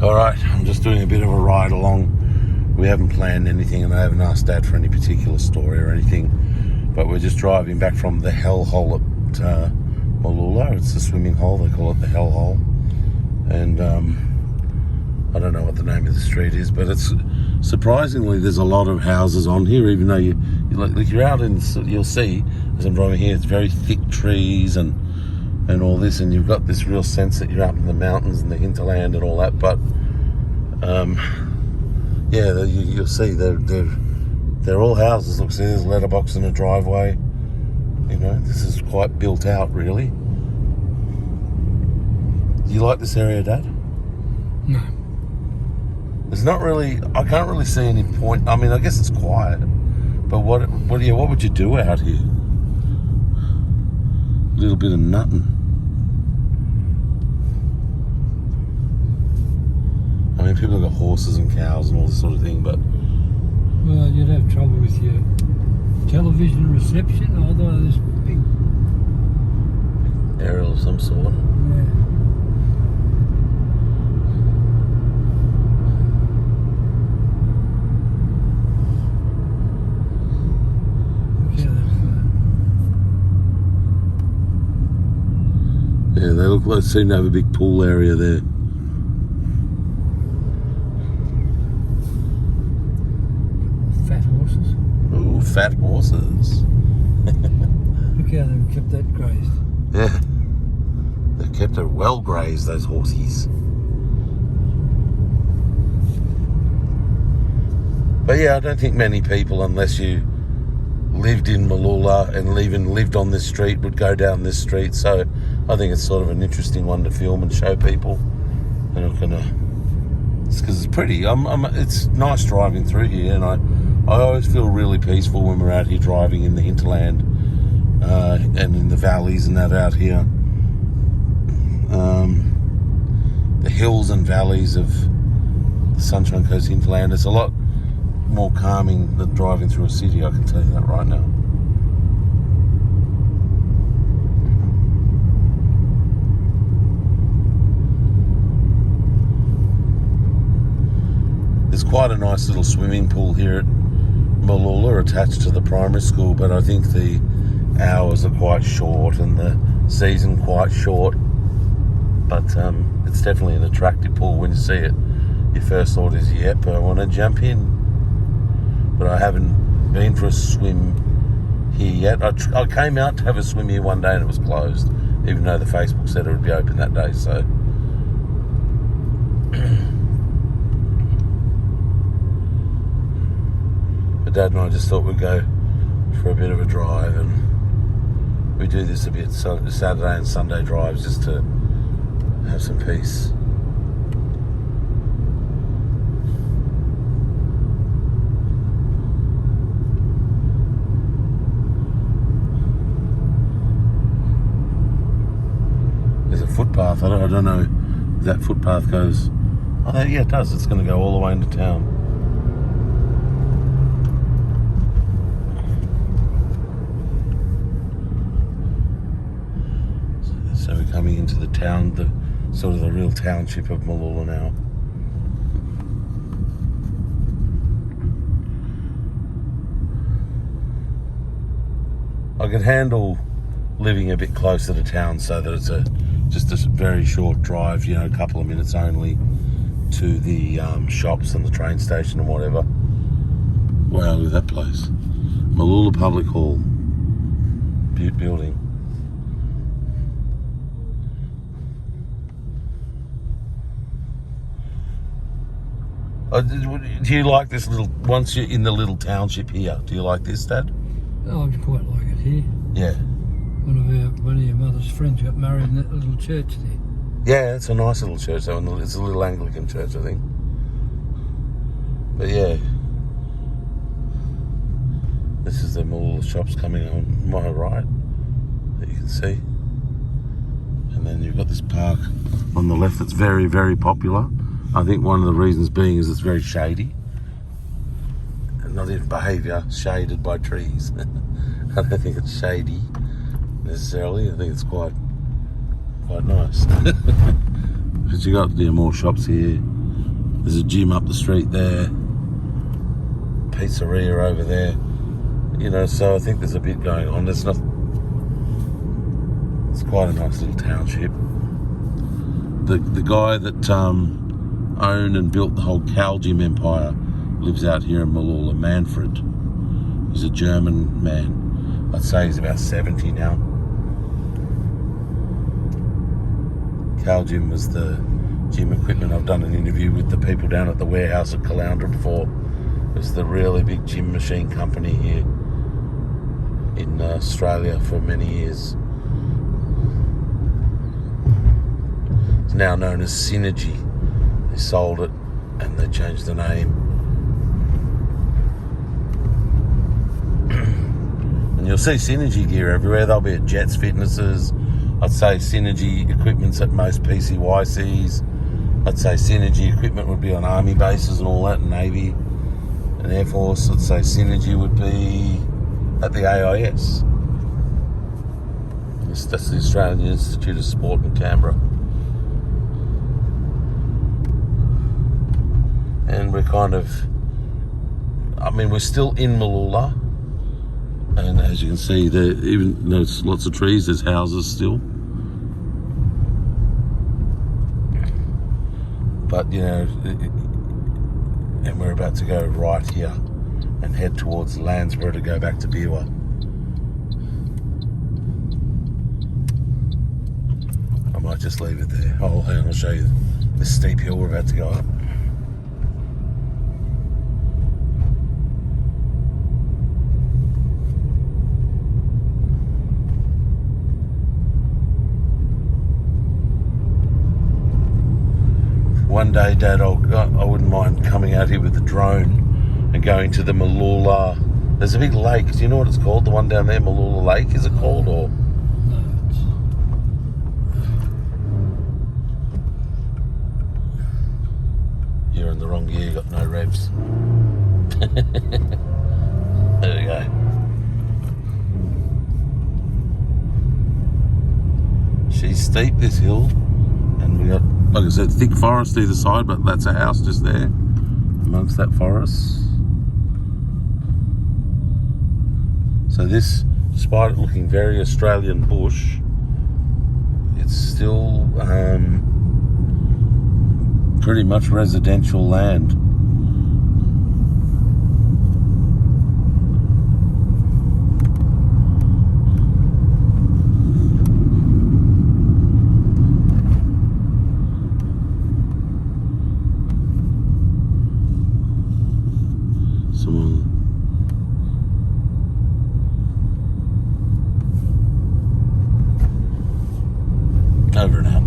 Alright, I'm just doing a bit of a ride along. We haven't planned anything and I haven't asked Dad for any particular story or anything, but we're just driving back from the Hell Hole at Mooloolah. It's the swimming hole, they call it the Hell Hole. And I don't know what the name of the street is, but it's surprisingly there's a lot of houses on here, even though you're out in, you'll see as I'm driving here, it's very thick trees and all this, and you've got this real sense that you're up in the mountains and the hinterland and all that. But yeah, you'll see they're all houses. Look, see, there's a letterbox and a driveway. You know, this is quite built out, really. Do you like this area, Dad? No. There's not really, I can't really see any point. I mean, I guess it's quiet, but what would you do out here? A little bit of nothing. I mean, people have got horses and cows and all this sort of thing, but... Well, you'd have trouble with your television reception, although this big... aerial of some sort. Yeah, they seem to have a big pool area there. Fat horses. Ooh, fat horses. Look how they've kept that grazed. Yeah. They've kept it well grazed, those horsies. But yeah, I don't think many people, unless you lived in Mooloolah and even lived on this street, would go down this street. So I think it's sort of an interesting one to film and show people. And I'm gonna, it's because it's pretty. It's nice driving through here, and I always feel really peaceful when we're out here driving in the hinterland and in the valleys and that out here. The hills and valleys of the Sunshine Coast hinterland. It's a lot more calming than driving through a city, I can tell you that right now. There's quite a nice little swimming pool here at Mooloolah attached to the primary school, but I think the hours are quite short and the season quite short. But it's definitely an attractive pool when you see it. Your first thought is, yep, I want to jump in. But I haven't been for a swim here yet. I came out to have a swim here one day and it was closed, even though the Facebook said it would be open that day. So but Dad and I just thought we'd go for a bit of a drive, and we do this a bit, so Saturday and Sunday drives, just to have some peace. Footpath. I don't know if that footpath goes. Oh, yeah, it does. It's going to go all the way into town. So we're coming into the town, the sort of the real township of Mooloolah now. I can handle living a bit closer to town so that it's just a very short drive, you know, a couple of minutes only to the shops and the train station and whatever. Wow, look at that place. Mooloolah Public Hall. Butte building. Do you like this little, once you're in the little township here, do you like this, Dad? Oh, I quite like it here. Yeah. One of your mother's friends got married in that little church there. Yeah, it's a nice little church though. It's a little Anglican church, I think. But yeah, this is the Mooloolah shops coming on my right that you can see. And then you've got this park on the left that's very, very popular. I think one of the reasons being is it's very shady. And not even behaviour, shaded by trees. I don't think it's shady necessarily. I think it's quite nice. But you got more shops here. There's a gym up the street there. Pizzeria over there. You know, so I think there's a bit going on. It's quite a nice little township. The guy that owned and built the whole cow gym empire lives out here in Mooloolah, Manfred. He's a German man. I'd say he's about 70 now. Cow gym was the gym equipment. I've done an interview with the people down at the warehouse at Caloundra before. It's the really big gym machine company here in Australia for many years. It's now known as Synergy. They sold it and they changed the name. And you'll see Synergy gear everywhere. They'll be at Jets Fitnesses. I'd say Synergy equipment's at most PCYCs. I'd say Synergy equipment would be on Army bases and all that, and Navy and Air Force. I'd say Synergy would be at the AIS. That's the Australian Institute of Sport in Canberra. And we're we're still in Mooloolah. And as you can see, there's lots of trees, there's houses still. But, you know, and we're about to go right here and head towards Landsborough to go back to Biwa. I might just leave it there. Oh, hang on, I'll show you this steep hill we're about to go up. One day, Dad, I wouldn't mind coming out here with the drone and going to the Mooloolah. There's a big lake. Do you know what it's called? The one down there, Mooloolah Lake, is it called? Or No, you're in the wrong gear, you got no revs. There we go. She's steep, this hill, and we got, like I said, thick forest either side, but that's a house just there amongst that forest. So this, despite it looking very Australian bush, it's still pretty much residential land. Over and out.